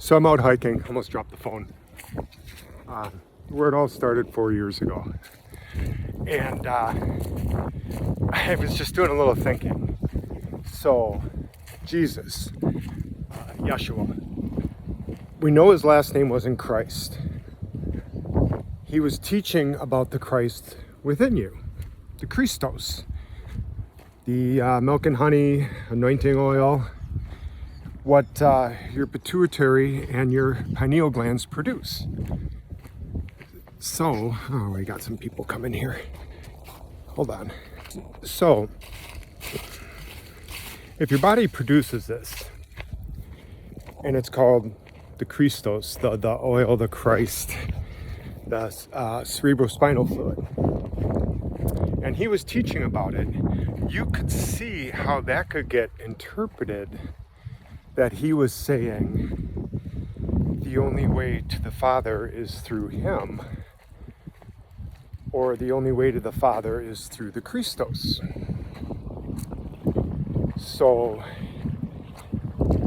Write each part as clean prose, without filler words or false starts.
So I'm out hiking, almost dropped the phone, where it all started 4 years ago. And I was just doing a little thinking. So, Jesus, Yahuah, we know his last name wasn't Christ. He was teaching about the Christ within you, the Christos, the milk and honey, anointing oil, what your pituitary and your pineal glands produce. So, oh, we got some people coming here. Hold on. So, if your body produces this, and it's called the Christos, the oil, the Christ, the cerebral spinal fluid, and he was teaching about it, you could see how that could get interpreted that he was saying the only way to the Father is through him, or the only way to the Father is through the Christos. So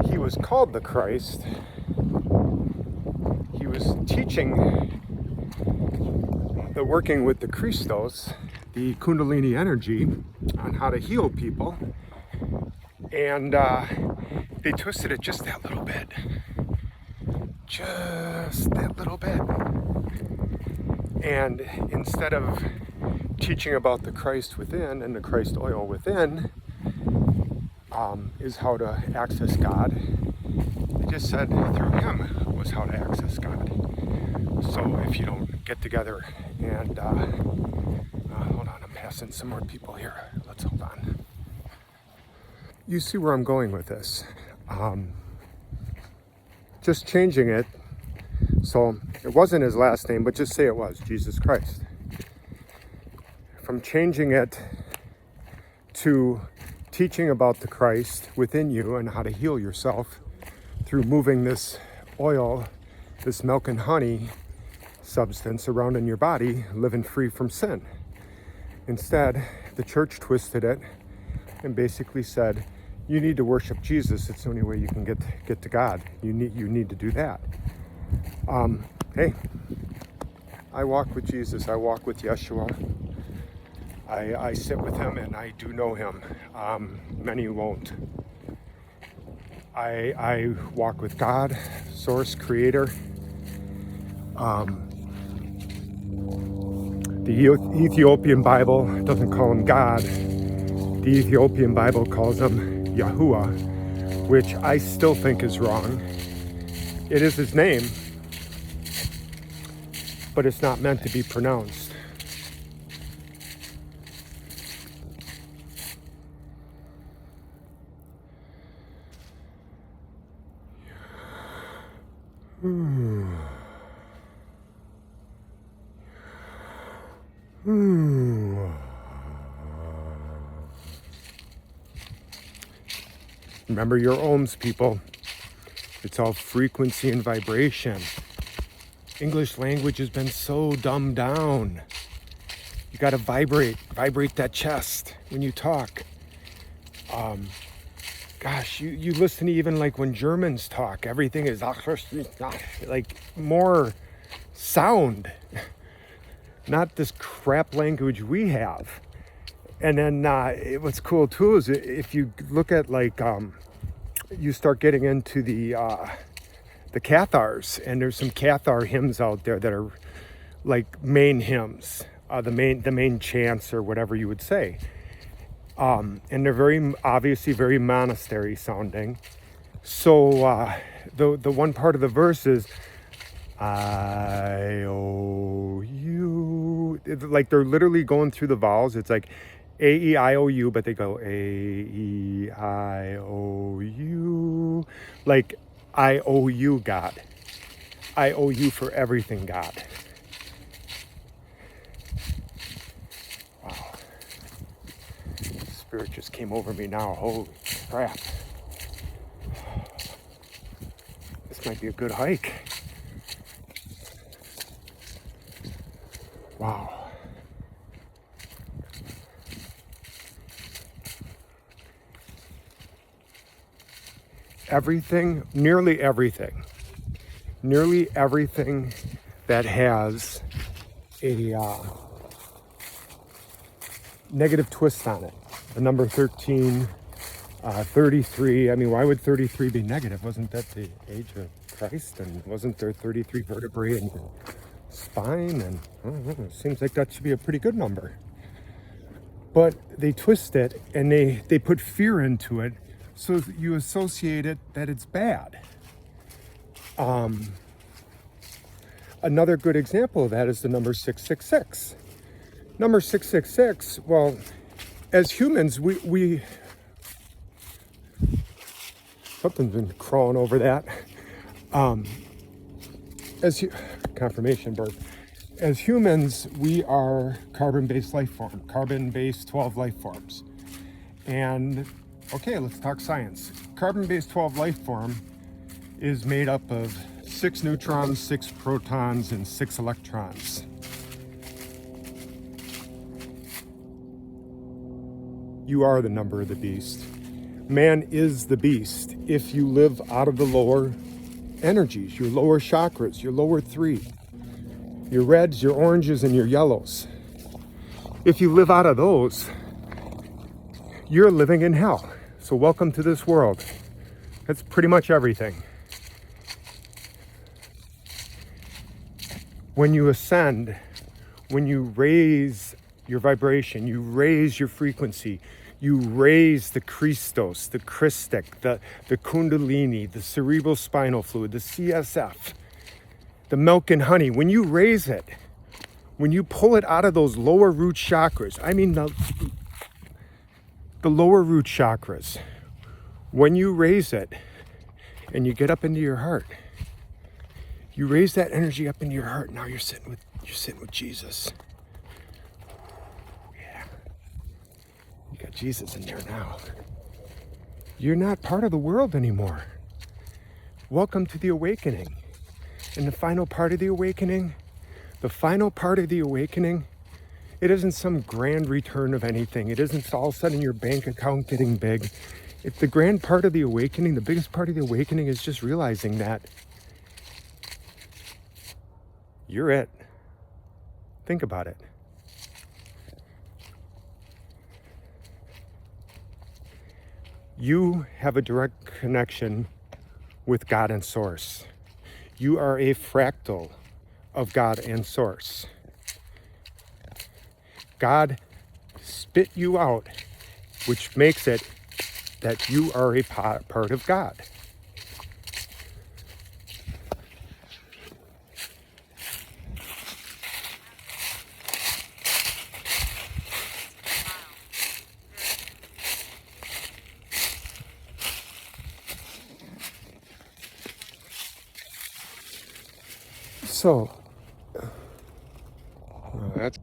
he was called the Christ. He was teaching the working with the Christos, the Kundalini energy, on how to heal people. And they twisted it just that little bit. Just that little bit. And instead of teaching about the Christ within and the Christ oil within, is how to access God, they just said through him was how to access God. So if you don't get together and, hold on, I'm passing some more people here. Let's hold on. You see where I'm going with this. Just changing it. So it wasn't his last name, but just say it was Jesus Christ. From changing it to teaching about the Christ within you and how to heal yourself through moving this oil, this milk and honey substance around in your body, living free from sin. Instead, the church twisted it and basically said, you need to worship Jesus. It's the only way you can get to God. You need to do that. Hey, I walk with Jesus. I walk with Yahuah. I sit with him and I do know him. Many won't. I walk with God, source, creator. The Ethiopian Bible doesn't call him God. The Ethiopian Bible calls him Yahuah, which I still think is wrong. It is his name, but it's not meant to be pronounced. Remember your ohms, people. It's all frequency and vibration. English language has been so dumbed down. You gotta vibrate that chest when you talk. Gosh, you listen to even like when Germans talk, everything is like more sound, not this crap language we have. And then what's cool too is if you look at like, you start getting into the Cathars, and there's some Cathar hymns out there that are like main hymns, the main chants or whatever you would say. And they're very obviously very monastery sounding. So the one part of the verse is I O U, like they're literally going through the vowels. It's like A-E-I-O-U, but they go A-E-I-O-U, like I owe you, God. I owe you for everything, God. Wow. Spirit just came over me now. Holy crap. This might be a good hike. Wow. Everything, nearly everything nearly everything that has a negative twist on it. The number 13, 33. I mean, why would 33 be negative? Wasn't that the age of Christ? And wasn't there 33 vertebrae in your spine? And I don't know, it seems like that should be a pretty good number. But they twist it and they put fear into it so that you associate it that it's bad. Another good example of that is the number 666. Number 666, well, as humans, we something's been crawling over that. Confirmation burp. As humans, we are carbon-based life form, carbon-based 12 life forms. And okay, let's talk science. Carbon-based 12 life form is made up of 6 neutrons, 6 protons, and 6 electrons. You are the number of the beast. Man is the beast if you live out of the lower energies, your lower chakras, your lower 3, your reds, your oranges, and your yellows. If you live out of those, you're living in hell. So welcome to this world. That's pretty much everything. When you ascend, when you raise your vibration, you raise your frequency, you raise the Christos, the Christic, the Kundalini, the cerebral spinal fluid, the CSF, the milk and honey. When you raise it, when you pull it out of those lower root chakras, I mean the lower root chakras, when you raise it and you get up into your heart, you raise that energy up into your heart. Now you're sitting with Jesus. You got Jesus in there now. You're not part of the world anymore. Welcome to the awakening. And the final part of the awakening, it isn't some grand return of anything. It isn't all of a sudden your bank account getting big. It's the grand part of the awakening, the biggest part of the awakening is just realizing that you're it. Think about it. You have a direct connection with God and Source. You are a fractal of God and Source. God spit you out, which makes it that you are a part of God. So, that's